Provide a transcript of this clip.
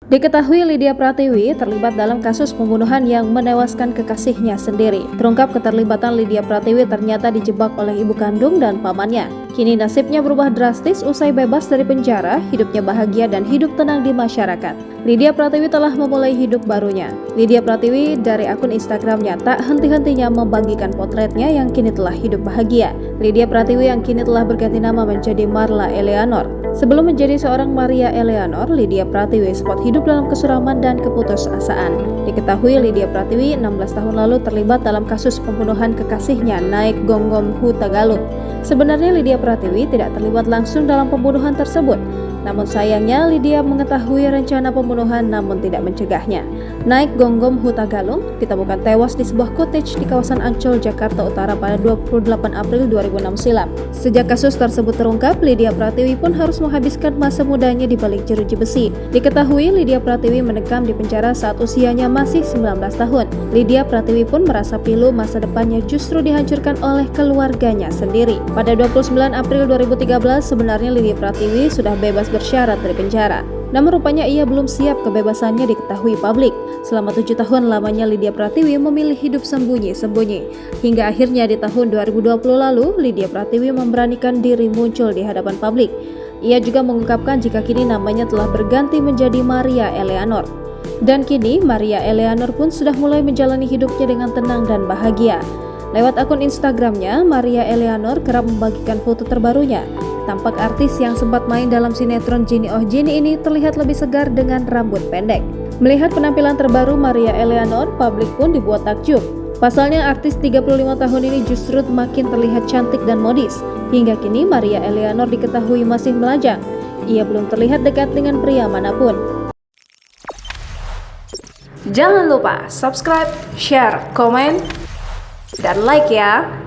Diketahui Lydia Pratiwi terlibat dalam kasus pembunuhan yang menewaskan kekasihnya sendiri. Terungkap keterlibatan Lydia Pratiwi ternyata dijebak oleh ibu kandung dan pamannya. Kini nasibnya berubah drastis usai bebas dari penjara, hidupnya bahagia dan hidup tenang di masyarakat. Lydia Pratiwi telah memulai hidup barunya. Lydia Pratiwi dari akun Instagramnya tak henti-hentinya membagikan potretnya yang kini telah hidup bahagia. Lydia Pratiwi yang kini telah berganti nama menjadi Marla Eleanor. Sebelum menjadi seorang Maria Eleanor, Lydia Pratiwi sempat hidup dalam kesuraman dan keputusasaan. Diketahui Lydia Pratiwi 16 tahun lalu terlibat dalam kasus pembunuhan kekasihnya Naik Gonggom Hutagalung. Sebenarnya Lydia Pratiwi tidak terlibat langsung dalam pembunuhan tersebut. Namun sayangnya Lydia mengetahui rencana pembunuhan namun tidak mencegahnya. Naik Gonggom Hutagalung ditemukan tewas di sebuah cottage di kawasan Ancol, Jakarta Utara pada 28 April 2006 silam. Sejak kasus tersebut terungkap, Lydia Pratiwi pun harus menghabiskan masa mudanya di balik jeruji besi. Diketahui Lydia Pratiwi mendekam di penjara saat usianya masih 19 tahun. Lydia Pratiwi pun merasa pilu masa depannya justru dihancurkan oleh keluarganya sendiri. Pada 29 April 2013, sebenarnya Lydia Pratiwi sudah bebas bersyarat dari penjara. Namun rupanya ia belum siap kebebasannya diketahui publik. Selama 7 tahun lamanya Lydia Pratiwi memilih hidup sembunyi-sembunyi. Hingga akhirnya di tahun 2020 lalu, Lydia Pratiwi memberanikan diri muncul di hadapan publik. Ia juga mengungkapkan jika kini namanya telah berganti menjadi Maria Eleanor. Dan kini Maria Eleanor pun sudah mulai menjalani hidupnya dengan tenang dan bahagia. Lewat akun Instagramnya, Maria Eleanor kerap membagikan foto terbarunya. Tampak artis yang sempat main dalam sinetron Gini Oh Gini ini terlihat lebih segar dengan rambut pendek. Melihat penampilan terbaru Maria Eleanor, publik pun dibuat takjub. Pasalnya artis 35 tahun ini justru makin terlihat cantik dan modis. Hingga kini Maria Eleanor diketahui masih melajang. Ia belum terlihat dekat dengan pria manapun. Jangan lupa subscribe, share, komen, dan like ya!